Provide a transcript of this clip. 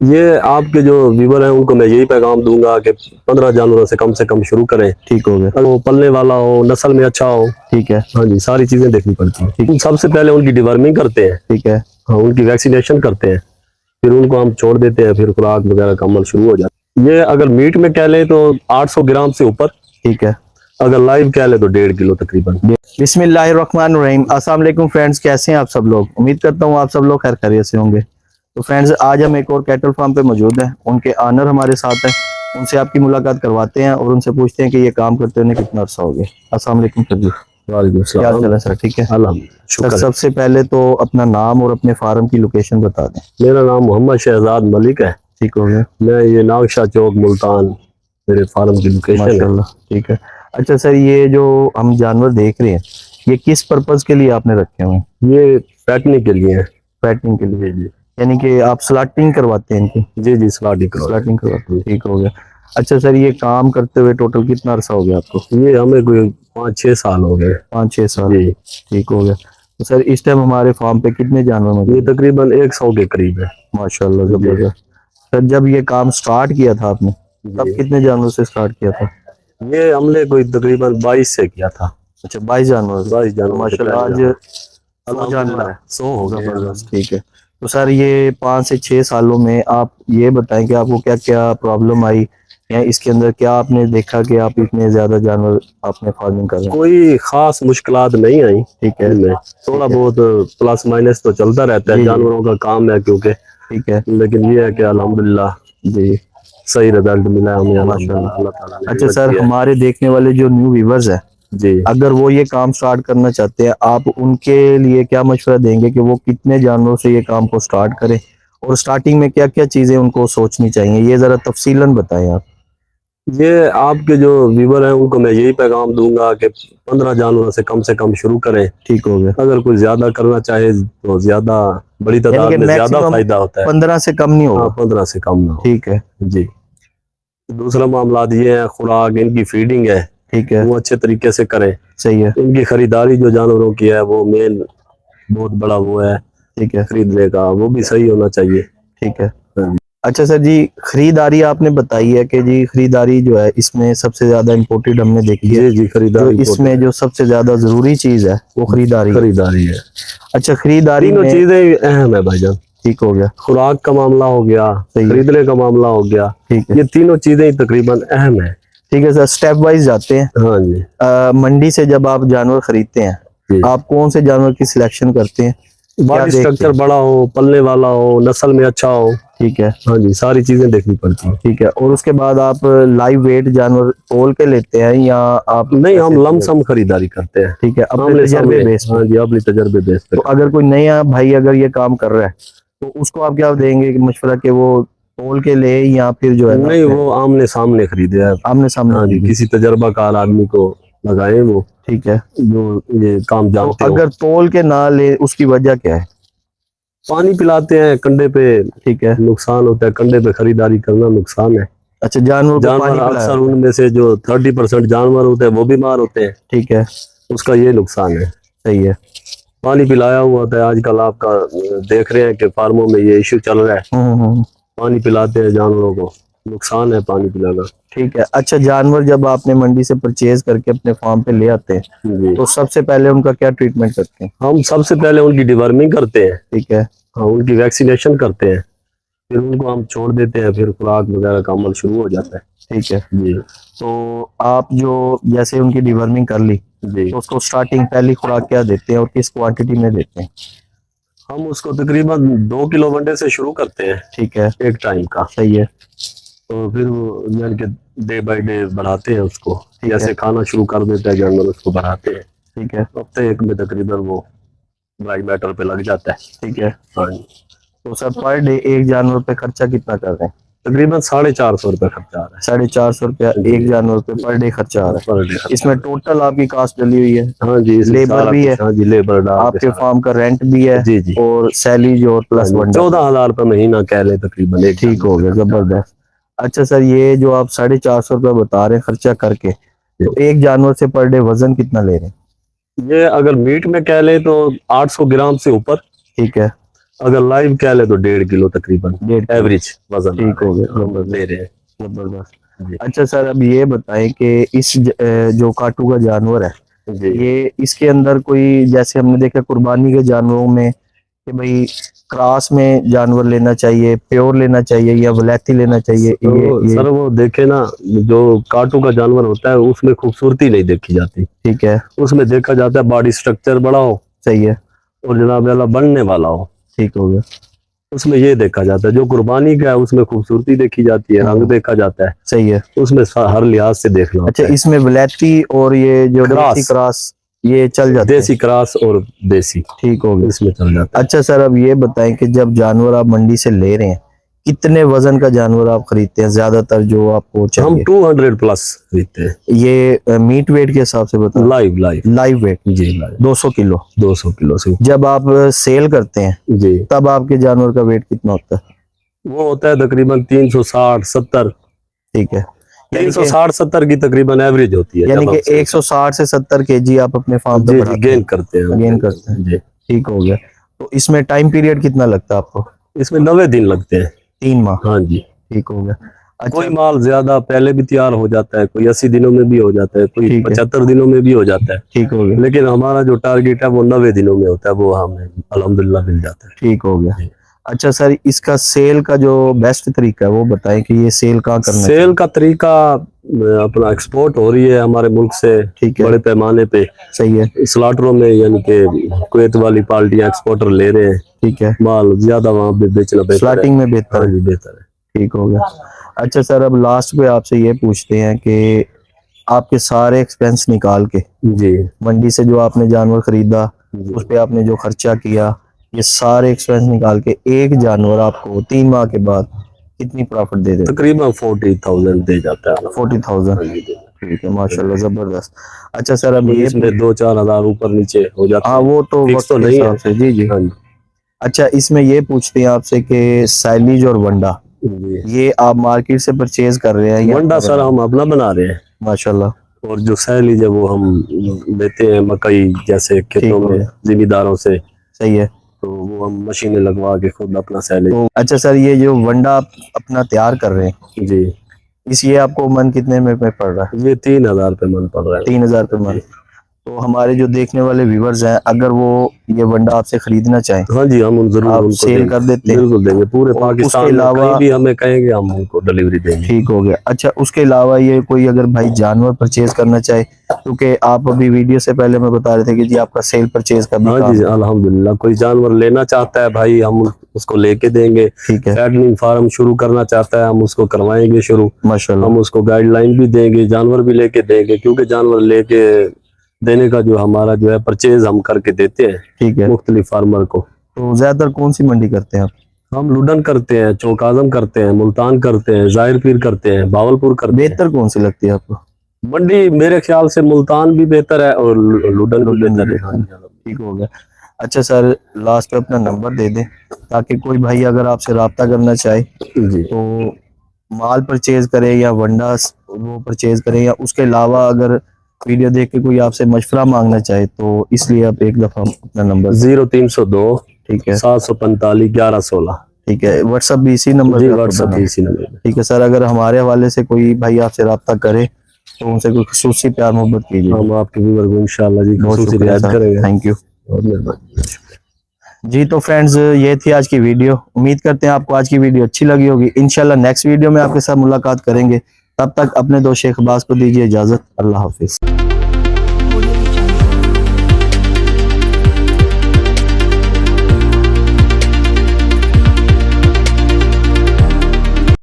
ये आपके जो व्यूवर हैं उनको मैं यही पैगाम दूंगा कि 15 जानवरों से कम शुरू करें। ठीक हो गया। अगर वो पलने वाला हो, नस्ल में अच्छा हो। ठीक है। हाँ जी, सारी चीजें देखनी पड़ती हैं। ठीक, सबसे पहले उनकी डिवर्मिंग करते हैं। ठीक है। हाँ, उनकी वैक्सीनेशन करते हैं, फिर उनको हम छोड़ देते हैं, फिर खुराक वगैरह का अमल शुरू हो जाता है। ये अगर मीट में कह ले तो 800 ग्राम से ऊपर। ठीक है। अगर लाइव कह ले तो 1.5 किलो तकरीबन। बिस्मिल्लाहिर्रहमानिर्रहीम। अस्सलाम वालेकुम फ्रेंड्स, कैसे हैं आप सब लोग? उम्मीद करता हूँ आप सब लोग खैर खैरियत से होंगे। तो फ्रेंड्स, आज हम एक और कैटल फार्म पे मौजूद हैं। उनके ऑनर हमारे साथ हैं, उनसे आपकी मुलाकात करवाते हैं और उनसे पूछते हैं कि ये काम करते हुए कितना अर्सा हो गया। अस्सलाम वालेकुम सर जी। वालेकुम क्या हाल सलाम। चाल है सर? ठीक है अल्हम्दुलिल्लाह, सर। शुक्र है। सबसे पहले तो अपना नाम और अपने फार्म की लोकेशन बता दें। मेरा नाम मोहम्मद शहजाद मलिक है। ठीक हो गया। मैं ये नागशाह चौक मुल्तान मेरे फार्म की लोकेशन है। माशाल्लाह, ठीक है। अच्छा सर, ये जो हम जानवर देख रहे हैं, ये किस पर्पज के लिए आपने रखे हुए हैं? ये फैटने के लिए है। पैटर्निंग के लिए, जी जी यानी कि आप स्लाटिंग करवाते हैं इनकी? जी जी, स्लाटिंग करो। स्लाटिंग करवाते हैं, ठीक हो गया। अच्छा सर, ये काम करते हुए टोटल कितना अरसा हो गया आपको? ये हमें कोई 5-6 साल हो गए। 5-6 साल, जी, ठीक हो गया। तो सर, इस टाइम हमारे फार्म पे कितने जानवर ये मौजूद हैं? तकरीबन 100 के करीब है। माशाल्लाह, जी जबरदस्त। सर, जब ये काम स्टार्ट किया था आपने, तब जी, कितने जानवर से स्टार्ट किया था? ये हमने कोई तकरीबन 22 से किया था। अच्छा, 22 जानवर से। 22 तो जानवर से माशाल्लाह पहले, आज हाँ। 100 जानवर अल्हम्दुलिल्लाह है। 100 हो गए हैं। जबरदस्त, ठीक है। तो सर, ये 5 से 6 सालों में आप ये बताएं कि आपको क्या क्या प्रॉब्लम आई, या इसके अंदर क्या आपने देखा कि आप इतने ज्यादा जानवर आपने फार्मिंग कर रहे हैं? कोई खास मुश्किलात नहीं आई। ठीक है। इनमें थोड़ा ठीक है। बहुत प्लस माइनस तो चलता रहता है, जी जी, जानवरों का काम है क्योंकि। ठीक है। लेकिन ये है कि अल्हम्दुलिल्लाह जी, सही रिजल्ट मिला है हमें, अल्हम्दुलिल्लाह। माशाल्लाह। अल्लाह ताला ने अच्छा हिम्मत सर, दी है। हमारे देखने वाले जो न्यू व्यूवर्स हैं, जी, अगर वो ये काम स्टार्ट करना चाहते हैं, आप उनके लिए क्या मशवरा देंगे कि वो कितने जानवरों से ये काम को स्टार्ट करें, और स्टार्टिंग में क्या क्या चीजें उनको सोचनी चाहिए, ये जरा तफसीलन बताएं आप। ये आपके जो व्यूवर हैं उनको मैं यही पैगाम दूंगा कि 15 जानवरों से कम शुरू करें। ठीक हो गया। अगर कोई ज्यादा करना चाहे तो ज्यादा, बड़ी यानी तादाद कि में ज्यादा मैक्सिमम फायदा होता है। 15 से कम नहीं हाँ, होगा? 15 से कम ना हो। ठीक है। जी। दूसरा मामला ये है, खुराक, इनकी फीडिंग है ठीक है। वो अच्छे तरीके से करें। सही है। इनकी खरीदारी जो जानवरों की है वो मेन बहुत बड़ा वो है, ठीक है। खरीदने का वो भी सही होना चाहिए। ठीक है। हाँ अच्छा सर जी, खरीदारी आपने बताई है कि जी खरीदारी जो है इसमें सबसे ज्यादा इम्पोर्टेंट हमने देखी है। जी जी, जो खरीदारी इसमें जो सबसे ज्यादा जरूरी चीज है वो खरीदारी है। खरीदारी है। अच्छा, खरीदारी तीनों में, चीजें अहम है भाईजान। ठीक हो गया। खुराक का मामला हो गया, सही है। खरीदने का मामला हो गया, ठीक है। ये तीनों चीजें ही तकरीबन अहम है। ठीक है सर, स्टेप वाइज जाते हैं। हाँ जी मंडी से जब आप जानवर खरीदते हैं, जी। आप कौन से जानवर की सिलेक्शन करते हैं, क्या बॉडी देखते स्ट्रक्चर हैं? बड़ा हो, पलने वाला हो, नस्ल में अच्छा हो। ठीक है। हाँ जी, सारी चीजें देखनी पड़ती हैं। ठीक है, और उसके बाद आप लाइव वेट जानवर तोल के लेते हैं या आप नहीं, ऐसे हम लमसम खरीदारी करते हैं। ठीक है, अपने आमने तजर्बे सामने। बेस पे? हाँ जी, अपने तजर्बे बेस पे तो करते अगर कोई नया भाई अगर ये काम कर रहा है, तो उसको आप क्या देंगे कि मशवरा कि वो तोल के ले, या फिर जो है हैं। ना नहीं, वो आमने सामने खरीदे आप। आमने सामने हाँ जी, खरीदे? किसी तजर्बाकार आदमी को लगाए वो, ठीक है। जो ये काम तो जानते हो। अगर तोल के ना ले, उसकी वजह क्या है? पानी पिलाते हैं कंडे पे, ठीक है। नुकसान होता है। कंडे पे खरीदारी करना नुकसान है। अच्छा, जानवर को जानवर पानी पिलाया अक्सर होता है? उनमें से जो 30% जानवर होते हैं वो बीमार होते हैं, ठीक है। उसका ये नुकसान है। सही है। पानी पिलाया हुआ होता है। आजकल आपका देख रहे हैं कि फार्मों में ये इश्यू चल रहा है, पानी पिलाते हैं जानवरों को, नुकसान है पानी पिलाना। ठीक है। अच्छा, जानवर जब आपने मंडी से परचेज करके अपने फार्म पे ले आते हैं, जी, तो सबसे पहले उनका क्या ट्रीटमेंट करते हैं? हम सबसे पहले उनकी डिवर्मिंग करते हैं। ठीक है। हाँ, उनकी वैक्सीनेशन करते हैं, फिर उनको हम छोड़ देते हैं, फिर खुराक वगैरह का अमल शुरू हो जाता है। ठीक है। जी तो आप जो जैसे उनकी डिवर्मिंग कर ली, जी, तो उसको स्टार्टिंग पहली खुराक क्या देते हैं और किस क्वांटिटी में देते हैं? हम उसको तकरीबन 2 किलो वनडे से शुरू करते हैं, ठीक है। एक टाइम का। सही है। तो फिर वो यानी कि डे बाय डे बढ़ाते हैं उसको, ठीक जैसे है। खाना शुरू कर देता है जानवर उसको बढ़ाते हैं। ठीक है। हफ्ते एक में तकरीबन वो ड्राई मैटर पे लग जाता है। ठीक है। हाँ जी, तो सर, पर डे एक जानवर पे खर्चा कितना कर रहे हैं? तकरीबन 450 रुपये खर्चा आ रहा 450 रुपया है। एक जी, जानवर पे पर डे खर्चा आ रहा पर डे है। इसमें टोटल आपकी कास्ट डली हुई है, हाँ जी, इसमें लेबर सारा भी है, कुछ। हाँ जी, लेबर डाल के आपके सारा। फार्म का रेंट भी है, जी जी, और सैलरी और हाँ प्लस जी, वंडा। 14,000 रुपये महीना कह रहे तकरीबन एक ठीक हो जानवर गया, पे खर्चा आ जबरदस्त। अच्छा सर, ये जो आप 450 रुपया बता रहे हैं खर्चा करके, रहा तो एक जानवर से पर डे वजन कितना ले रहे हैं? है। ये अगर मीट में कह ले तो 800 ग्राम से ऊपर। ठीक है। अगर लाइव कह ले तो 1.5 किलो तकरीबन 1.5 किलो। एवरेज वजन ठीक हो गया, हम ले रहे हैं। जबरदस्त। जी। अच्छा सर, अब ये बताएं कि इस जो काटू का जानवर है, जी ये इसके अंदर कोई, जैसे हमने देखा कुर्बानी के जानवरों में कि भाई क्रॉस में जानवर लेना चाहिए, प्योर लेना चाहिए या वलैती लेना चाहिए, ये सर वो देखे ना, जो काटू का जानवर होता है उसमें खूबसूरती नहीं देखी जाती, ठीक है, उसमें देखा जाता है बॉडी स्ट्रक्चर बड़ा हो सही है, और जनाब वाला बनने वाला हो, ठीक हो गया, उसमें ये देखा जाता है। जो कुर्बानी का है उसमें खूबसूरती देखी जाती है, रंग देखा जाता है, सही है। उसमें हर लिहाज से देखना अच्छा, होता है। इसमें वलैती और ये जो क्रॉस। देसी क्रॉस ये चल जाते हैं? देसी क्रॉस और देसी, ठीक हो गया। इसमें चल जाता है। अच्छा सर, अब ये बताएं कि जब जानवर आप मंडी से ले रहे हैं, कितने वजन का जानवर आप खरीदते हैं ज्यादातर जो आपको हम चाहिए? 200 प्लस खरीदते हैं। ये मीट वेट के हिसाब से बता, लाइव लाइव लाइव वेट जी, लाइव 200 किलो। 200 किलो से। जब आप सेल करते हैं जी, तब आपके जानवर का वेट कितना होता है? वो होता है तकरीबन 360-70, ठीक है, यानी कि 360-70 की तकरीबन एवरेज होती है। यानी जब कि हम 160 से 70 केजी आप अपने फार्म पे जी बढ़ाते गेन हैं, करते हैं। गेन करते हैं। जी, ठीक हो गया। तो इसमें टाइम पीरियड कितना लगता है आपको? इसमें 90 दिन लगते हैं। 3 माह। हाँ जी। ठीक हो गया। अच्छा, कोई माल ज्यादा पहले भी तैयार हो जाता है, कोई 80 दिनों में भी हो जाता है, कोई ठीक है। 75 दिनों में भी हो जाता है, ठीक हो गया, लेकिन हमारा जो टारगेट है वो 90 दिनों में होता है, वो हमें अल्हम्दुलिल्लाह मिल जाता है। ठीक हो गया। जी। अच्छा सर, इसका सेल का जो बेस्ट तरीका है वो बताएं कि ये सेल कहाँ करना चाहिए? सेल का तरीका अपना एक्सपोर्ट हो रही है हमारे मुल्क से ठीक है, बड़े पैमाने पे, सही है, स्लॉटरों में, यानी कि कुवैत वाली पार्टियां एक्सपोर्टर ले रहे हैं ठीक है, माल, ज्यादा वहां पे बेचना बेहतर है। स्लॉटिंग में बेहतर हाँ है। जी, बेहतर है। ठीक हो गया। अच्छा सर, अब लास्ट पे आपसे ये पूछते हैं कि आपके सारे एक्सपेंस निकाल के, जी मंडी से जो आपने जानवर खरीदा जी। उस पे आपने जो खर्चा किया, ये सारे एक्सपेंस निकाल के एक जानवर आपको 3 माह के बाद कितनी प्रॉफिट दे देता तकरीबन 40,000 दे जाता है। है? 40,000। हाँ जी, ठीक है, माशाल्लाह, जबरदस्त। अच्छा सर, अब ये इसमें 2-4 हजार ऊपर नीचे हो जाते हाँ, हैं, वो तो फिक्स वक्त तो के नहीं हिसाब है। से, जी जी। हाँ जी अच्छा, इसमें ये पूछते हैं आपसे कि साइलेज और वंडा, जी। ये आप मार्केट से परचेज कर रहे हैं या वंडा अपना सर बना? हम अपना बना रहे हैं, माशाल्लाह, और जो सैलीज है वो हम लेते हैं मकई जैसे ठीक खेतों हो में गया, जिम्मेदारों से, सही है। तो वो हम मशीनें लगवा के खुद अपना सैलीज। तो अच्छा सर, ये जो वंडा आप अपना तैयार कर रहे हैं, जी, इस ये आपको मन कितने में पड़ रहा है? ये 3,000 पे मन पड़ रहा है। 3,000 रुपये मन। तो हमारे जो देखने वाले व्यूवर्स हैं, अगर वो ये वंडा आपसे खरीदना चाहें, हाँ जी, हम जरूर आप उनको सेल देंगे, कर देते हैं? बिल्कुल देंगे, पूरे और पाकिस्तान उसके में अलावा, कहीं भी हमें कहेंगे हम उनको डिलीवरी देंगे। ठीक हो गया। अच्छा, उसके अलावा ये कोई अगर भाई जानवर परचेज करना चाहे, क्योंकि आप अभी वीडियो से पहले में बता रहे थे कि जी आपका सेल परचेज का भी हाँ काम जी, है। अल्हम्दुलिल्लाह, कोई जानवर लेना चाहता है भाई हम उसको लेके देंगे। ठीक है, फैटनिंग फार्म शुरू करना चाहता है हम उसको करवाएंगे शुरू, माशाल्लाह, हम उसको गाइडलाइन भी देंगे, जानवर भी लेके देंगे, क्योंकि जानवर लेके देने का जो हमारा जो है परचेज हम करके देते हैं ठीक है। मुख्तलिफ फार्मर को। तो ज्यादातर कौन सी मंडी करते हैं आप? हम लुडन करते हैं, चौक आजम करते हैं, मुल्तान करते हैं, जाहिर पीर करते हैं, भावलपुर करते हैं। बेहतर कौन सी लगती है आपको? मंडी मेरे ख्याल से मुल्तान भी बेहतर है और लुडन भी लुडन बेहतर भी है। हाँ जी, ठीक हो गया। अच्छा सर, लास्ट पे अपना नंबर दे दें ताकि कोई भाई अगर आपसे रब्ता करना चाहे जी। तो माल परचेज करे या वंडा वो परचेज करे, या उसके अलावा अगर वीडियो देख के कोई आपसे मशवरा मांगना चाहे, तो इसलिए आप एक दफा अपना नंबर। 0302 ठीक है, 745 1116। ठीक है। व्हाट्सअप भी इसी नंबर जी, पे आपको व्हाट्सएप बनाना? इसी नंबर पे। ठीक है सर, अगर हमारे हवाले से कोई भाई आपसे रब्ता करे तो उनसे कोई खुसूसी प्यार मोहब्बत कीजिए। हम आपके व्यूअर को इंशाल्लाह जी बहुत खुसूसी शुक्रिया रियायत सर, करेंगे। Thank you. बहुत मेहरबानी। जी तो फ्रेंड्स, ये थी आज की वीडियो। उम्मीद करते हैं आपको आज की वीडियो अच्छी लगी होगी। इंशाल्लाह नेक्स्ट वीडियो में आपके साथ मुलाकात करेंगे। तब तक अपने दोस्त शेख अब्बास को दीजिए इजाजत। अल्लाह हाफिज।